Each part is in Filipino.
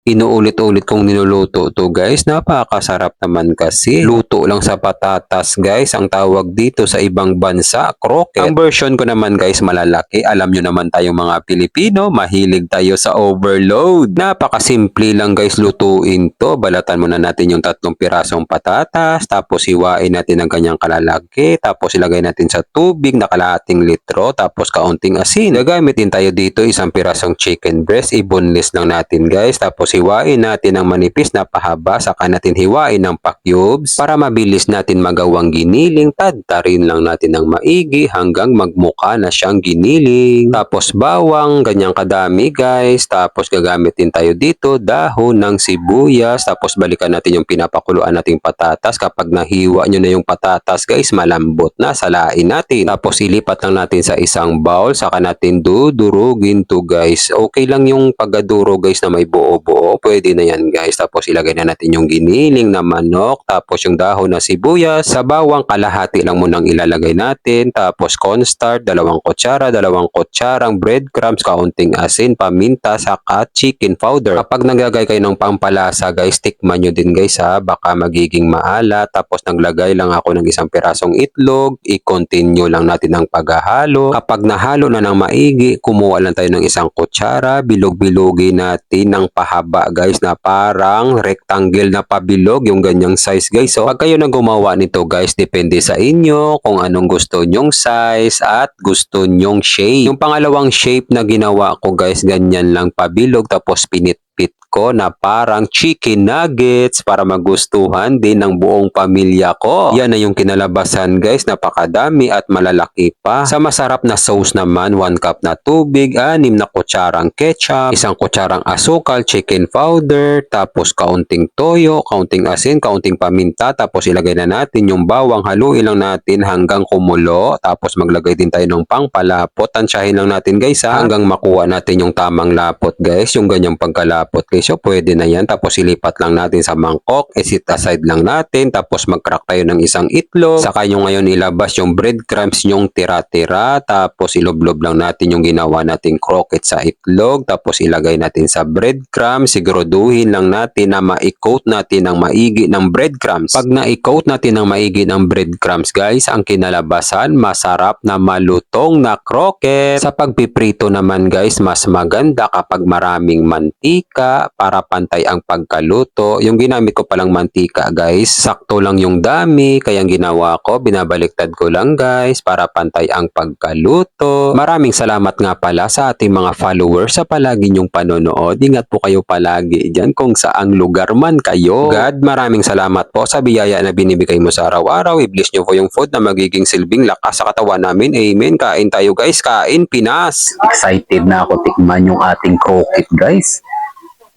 Inuulit-ulit kong niluluto to guys. Napakasarap naman kasi. Luto lang sa patatas guys. Ang tawag dito sa ibang bansa, croquette. Ang version ko naman guys malalaki. Alam nyo naman tayong mga Pilipino, mahilig tayo sa overload. Napakasimple lang guys lutuin to. Balatan muna natin yung 3 pirasong patatas. Tapos hiwain natin ang kanyang kalalaki. Tapos ilagay natin sa tubig na kalahating litro. Tapos kaunting asin. Gagamitin tayo dito 1 pirasong chicken breast. I-boneless lang natin guys. Tapos hiwain natin ng manipis na pahaba, saka natin hiwain ng pa-cubes para mabilis natin magawang giniling. Tadtarin lang natin ng maigi hanggang magmukha na siyang giniling. Tapos bawang, ganyang kadami guys. Tapos gagamitin tayo dito dahon ng sibuyas. Tapos balikan natin yung pinapakuluan nating patatas. Kapag nahiwa nyo na yung patatas guys, malambot na, salain natin. Tapos ilipat lang natin sa isang bowl, saka natin dudurugin to guys. Okay lang yung pagdaduro guys na may buo-buo, pwede na yan guys. Tapos ilagay na natin yung giniling na manok, tapos yung dahon na sibuyas, sa bawang kalahati lang munang ilalagay natin, tapos cornstarch 2 kutsara, 2 kutsarang breadcrumbs, kaunting asin, paminta, saka chicken powder. Kapag naglagay kayo ng pampalasa guys, tikman nyo din guys ha, baka magiging maalat. Tapos naglagay lang ako ng 1 pirasong itlog, i-continue lang natin ang paghahalo. Kapag nahalo na ng maigi, kumuha lang tayo ng 1 kutsara, bilog-bilogin natin ng pahaba guys na parang rectangle na pabilog, yung ganyang size guys. So pag kayo na gumawa nito guys, depende sa inyo kung anong gusto nyong size at gusto nyong shape. Yung pangalawang shape na ginawa ko guys, ganyan lang pabilog, tapos pinitpit ko na parang chicken nuggets para magustuhan din ng buong pamilya ko. Yan na yung kinalabasan guys, napakadami at malalaki pa. Sa masarap na sauce naman, 1 cup na tubig, 6 na kutsarang ketchup, 1 kutsarang asukal, chicken powder, tapos kaunting toyo, kaunting asin, kaunting paminta, tapos ilagay na natin yung bawang, haluin lang natin hanggang kumulo, tapos maglagay din tayo ng pangpalapot. Tansyahin lang natin guys ha, hanggang makuha natin yung tamang lapot guys, yung ganyang pagkalapot guys. So pwede na yan, tapos ilipat lang natin sa mangkok, isit aside lang natin, tapos mag-crack tayo ng 1 itlog, saka yung ngayon ilabas yung breadcrumbs yung tira-tira, tapos iloblob lang natin yung ginawa nating croquette sa itlog, tapos ilagay natin sa breadcrumbs, siguraduhin lang natin na ma-coat natin ng maigi ng breadcrumbs. Pag na-coat natin ng maigi ng breadcrumbs guys, ang kinalabasan, masarap na malutong na croquette. Sa pagpiprito naman guys, mas maganda kapag maraming mantika para pantay ang pagkaluto. Yung ginamit ko palang mantika guys, sakto lang yung dami, kaya ang ginawa ko, binabaliktad ko lang guys para pantay ang pagkaluto. Maraming salamat nga pala sa ating mga followers sa palagi nyong panonood. Ingat po kayo palagi dyan kung saang lugar man kayo. God, maraming salamat po sa biyaya na binibigay mo sa araw-araw. I-bless nyo po yung food na magiging silbing lakas sa katawan namin. Amen. Kain tayo guys. Kain Pinas. Excited na ako tikman yung ating croquette guys.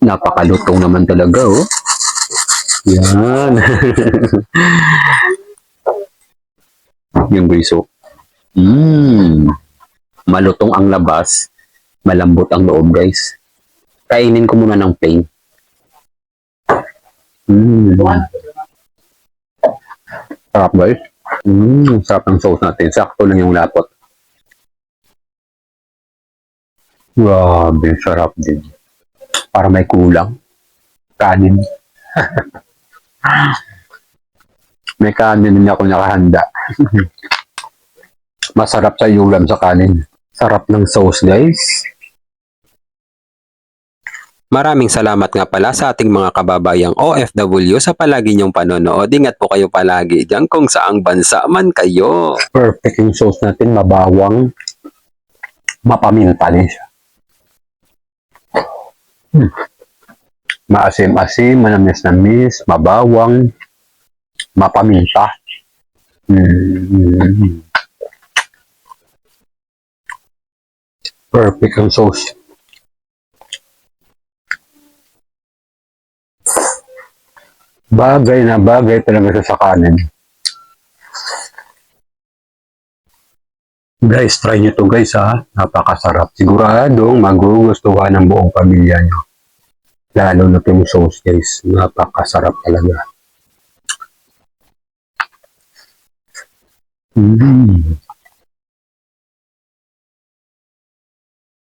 Napakalutong naman talaga oh. Yan. Yung guiso. Malutong ang labas, malambot ang loob guys. Kainin ko muna ng plain. Sarap guys. Sarap ng sauce natin. Sakto lang yung lapot. Grabe, sarap din. Para may kulang. Kanin. May kanin din ako nakahanda. Masarap sa ulam sa kanin. Sarap ng sauce guys. Maraming salamat nga pala sa ating mga kababayang OFW sa palagi niyong panonood. Ingat po kayo palagi dyan kung saang bansa man kayo. Perfect yung sauce natin. Mabawang. Mapaminta din siya. Maasim-asim, manamis-namis, mabawang, mapaminta. Perfect ang sauce. Bagay na bagay talaga sa kanin. Guys, try nyo to guys ha. Napakasarap. Siguradong magugustuhan ng buong pamilya nyo. Lalo na itong sauce guys. Napakasarap talaga.